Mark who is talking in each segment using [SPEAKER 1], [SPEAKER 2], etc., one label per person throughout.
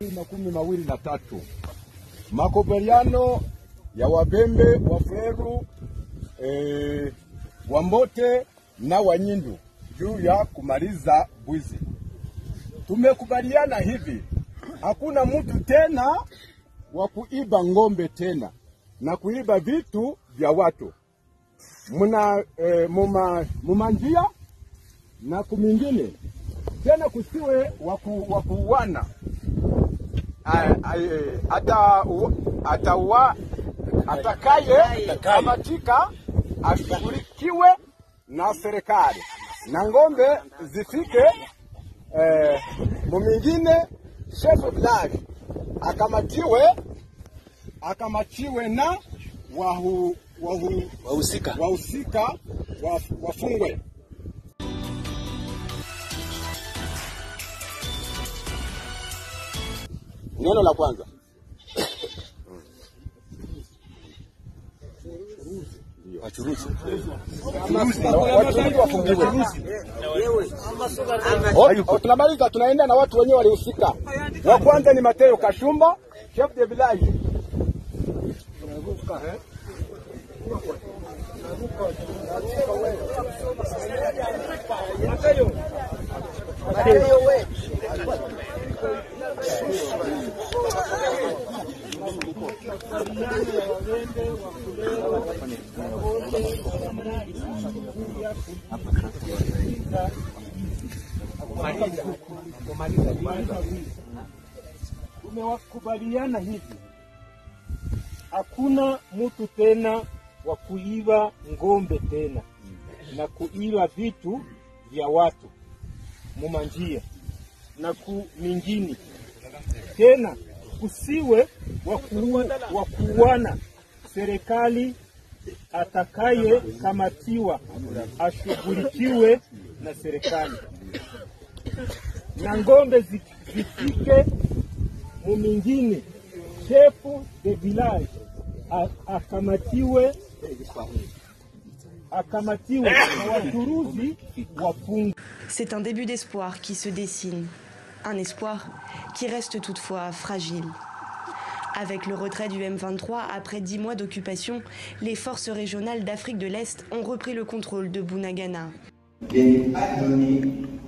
[SPEAKER 1] 23 makubaliano ya Wabembe, Wafuleru, Wambote na Wanyindu juu ya kumaliza bwizi. Tumekubaliana hivi, hakuna mtu tena wa kuiba ngombe tena na kuiba vitu vya watu. Muma njia na kumingine tena kusiwe wakuwana. Atakaye kamatika ashughulikiwe na serikali na ngombe zifike mumingine. Chef of village akamatiwe na wahusika wafungwe. Neno la kwanza wachuruzi wafungiwe. Tunamaliza, tunaenda na watu wenyewe walihusika. Wa kwanza ni Mateo Kashumba, chef de village.
[SPEAKER 2] Tumewakubaliana hivi, hakuna mtu tena wa kuiba ngombe tena na kuiba vitu vya watu mumanjia na kumingini tena, kusiwe wakuwana. Serikali atakaye kamatiwa ashughulikiwe na serikali na ngombe zifike mumingine. Chef de village akamatiwe na wachuruzi wafungwe.
[SPEAKER 3] C'est un début d'espoir qui se dessine, un espoir qui reste toutefois fragile. Avec le retrait du M23, après 10 mois d'occupation, les forces régionales d'Afrique de l'Est ont repris le contrôle de Bunagana.
[SPEAKER 4] Et ne pas donner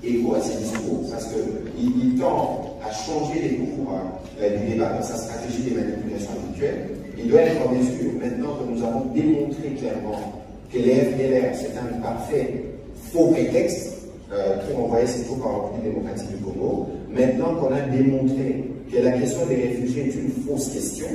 [SPEAKER 4] écho à ces discours, parce qu'il tend à changer les cours du débat dans sa stratégie des manipulations habituelles. Il doit être en mesure, maintenant que nous avons démontré clairement que les FDLR, c'est un parfait faux prétexte qui renvoyait ces troupes en République démocratique du Congo, maintenant qu'on a démontré que la question des réfugiés est une fausse question,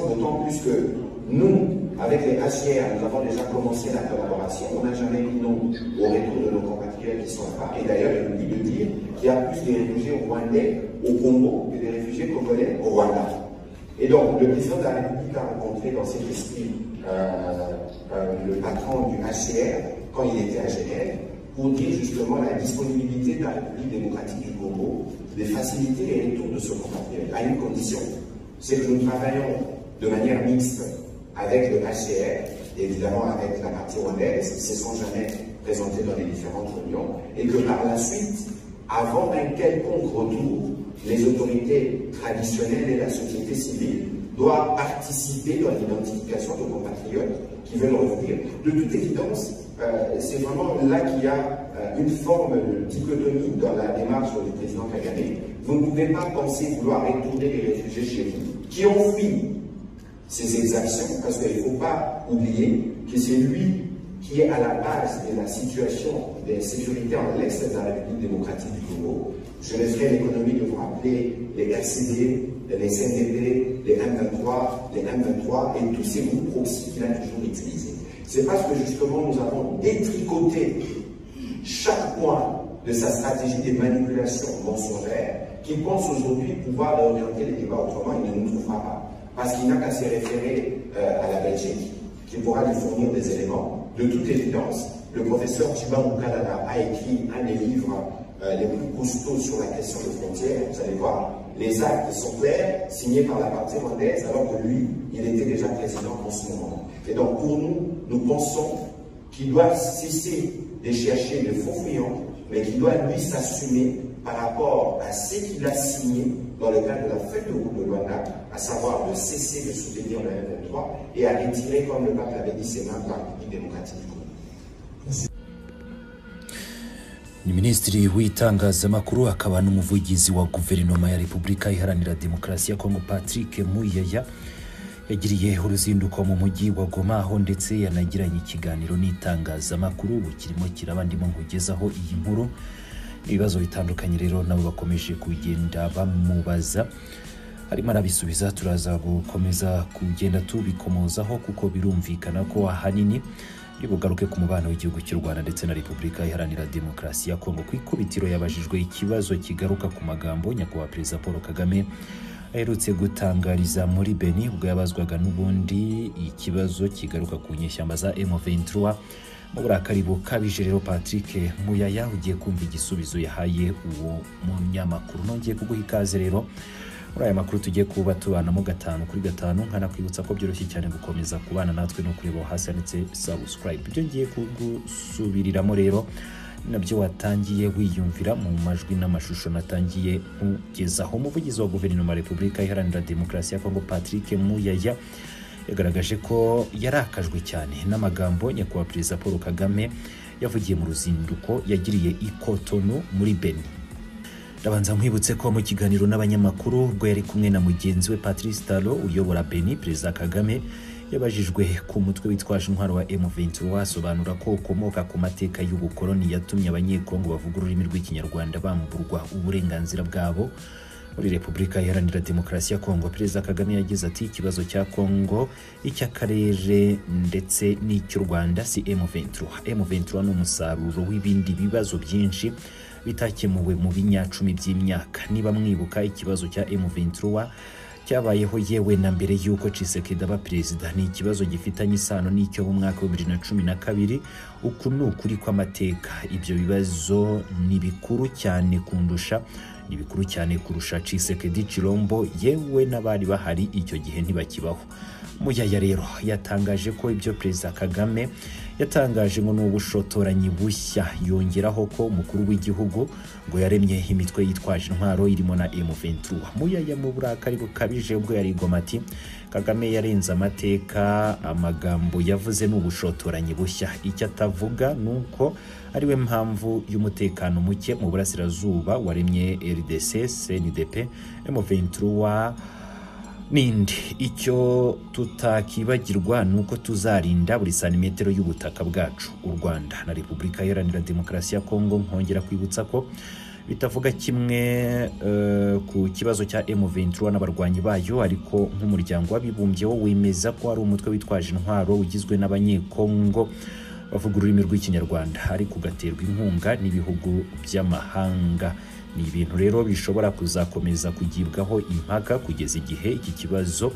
[SPEAKER 4] d'autant plus que nous, avec les HCR, nous avons déjà commencé la collaboration. On n'a jamais dit non au retour de nos compatriotes qui sont là. Et d'ailleurs, j'ai oublié de dire qu'il y a plus de réfugiés rwandais au Congo que des réfugiés congolais au Rwanda. Et donc, le président de la République a rencontré dans cet esprit le patron du HCR quand il était à Genève pour dire justement la disponibilité de la République démocratique du Congo de faciliter les retours de ce compatriote à une condition, c'est que nous travaillons de manière mixte avec le HCR, évidemment avec la partie rwandaise, qui ne se sont jamais présentés dans les différentes réunions, et que par la suite, avant un quelconque retour, les autorités traditionnelles et la société civile doivent participer dans l'identification de compatriotes qui veulent revenir. De toute évidence, c'est vraiment là qu'il y a une forme de dichotomie dans la démarche du président Kagame. Vous ne pouvez pas penser vouloir retourner les réfugiés chez vous, qui ont fui ces exactions, parce qu'il ne faut pas oublier que c'est lui qui est à la base de la situation de sécurité en l'est de la République démocratique du Congo. Je ne ferai l'économie de vous rappeler les RCD, les CNDP, les M23, les M23 et tous ces groupes proxy qu'il a toujours utilisés. C'est parce que justement nous avons détricoté chaque point de sa stratégie de manipulation mensongère qu'il pense aujourd'hui pouvoir orienter les débats autrement. Il ne nous trouvera pas. Parce qu'il n'a qu'à se référer à la Belgique, qui pourra lui fournir des éléments. De toute évidence, le professeur Chiba Mukalala a écrit un des livres les plus costauds sur la question de frontières. Vous allez voir, les actes sont clairs, signés par la partie rwandaise, alors que lui, il était déjà président en ce moment. Et donc pour nous, nous pensons qu'il doit cesser de chercher de faux friands mais qui doit lui s'assumer par rapport à ce qu'il a signé dans le cadre de la feuille de route de Luanda, à savoir de cesser de soutenir le M23 et à retirer, comme le pape l'avait dit, ses mains de la République démocratique du Congo.
[SPEAKER 5] ni Minisitiri w'itangazamakuru akaba n'umuvugizi wa guverinoma ya Repubulika Iharanira Demokarasi ya Kongo Patrick Muyaya yagiriye uruzinduko mu mujyi wa Goma, aho ndetse yanagiranye ikiganiro n'itangazamakuru kirimo kirabandimo nkugezaho iyi nkuru. Ibibazo bitandukanye rero nabo bakomeje kugenda bamubaza, harimo arabisubiza. Turaza gukomeza kugenda tubikomozaho kuko birumvikana ko ahanini bugaruke ku mubano w'igihugu cy'u Rwanda ndetse na Repubulika Iharanira Demokarasi ya Kongo. Ku ikubitiro yabajijwe ikibazo kigaruka ku magambo nyakubahwa Perezida Paul Kagame aherutse gutangariza muri Beni, ubwo yabazwaga n'ubundi ikibazo kigaruka ku nyeshyamba za M23 mu burakari bukabije. Rero Patrick Muyaya ugiye kumva igisubizo yahaye uwo munyamakuru. Nongeye kuguha ikaze rero muri aya makuru tugiye kuba tubanamo 5 kuri 5, nkanakwibutsa ko byoroshye cyane gukomeza kubana natwe no kureba hasi ndetse subscribe. Ibyo ngiye kugusubiriramo rero nabyo watangiye wiyumvira mu majwi n'amashusho natangiye kugezaho. Umuvugizi wa guverinoma ya Repubulika Iharanira Demokarasi ya Kongo Patrick Muyaya yagaragaje ko yarakajwe cyane n'amagambo nyakubahwa Perezida Paul Kagame yavugiye mu ruzinduko yagiriye i Cotonou muri Beni. Ndabanza nkwibutse ko mu kiganiro n'abanyamakuru ubwo yari kumwe na mugenzi we Patrice Talon uyobora Beni, Perezida Kagame yabajijwe ku mutwe witwaje intwaro wa M23, asobanura ko ukomoka ku mateka y'ubukoloni yatumye abanyekongo bavuga ururimi rw'ikinyarwanda bamburwa uburenganzira bwabo muri Repubulika Iharanira Demokarasi ya Kongo. Perezida Kagame yagize ati ikibazo cya Kongo, icy'akarere ndetse n'icy'u Rwanda si M23. M23 ni umusaruro w'ibindi bibazo byinshi bitakemuwe mu binyacumi by'imyaka. Niba mwibuka ikibazo cya M23 cyabayeho yewe na mbere y'uko Tshisekedi aba perezida, ni ikibazo gifitanye isano n'icyo mu mwaka wa 2012. Uku ni ukuri kw'amateka. Ibyo bibazo ni bikuru cyane kundusha, ni bikuru cyane kurusha Tshisekedi, Chilombo yewe n'abari bahari icyo gihe ntibakibaho. Muyaya rero yatangaje ko ibyo Perezida Kagame yatangaje ngo n'ubushotoranyi bushya, yongeraho ko umukuru w'igihugu ngo yaremye imitwe yitwaje intwaro irimo na M23. Muyaya mu burakari bukabije ubwo yari Goma ati Kagame yarenze amateka, amagambo yavuze n'ubushotoranyi bushya. Icyo atavuga nuko ariwe mpamvu y'umutekano muke mu burasirazuba waremye RDC, CNDP, M23 nindi. Icyo tutakibagirwa nuko tuzarinda buri santimetero y'ubutaka bwacu. U Rwanda na Repubulika Iharanira Demokarasi ya Kongo nkongera kwibutsa ko bitavuga kimwe ku kibazo cya M23 n'abarwanyi bayo, ariko nk'umuryango w'abibumbye wo wemeza ko ari umutwe witwaje intwaro ugizwe n'abanyekongo bavuga ururimi rw'ikinyarwanda, ariko ugaterwa inkunga n'ibihugu by'amahanga. Ni ibintu rero bishobora kuzakomeza kugibwaho impaka kugeza igihe iki kibazo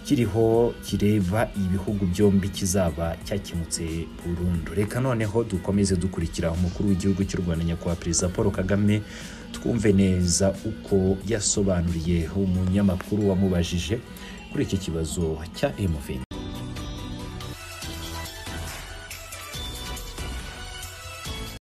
[SPEAKER 5] kiriho kireba ibihugu byombi kizaba cyakemutse burundu. Reka noneho dukomeze dukurikira umukuru w'igihugu cy'u Rwanda nyakubahwa Perezida Paul Kagame, twumve neza uko yasobanuriye umunyamakuru wamubajije kuri iki kibazo cya M23.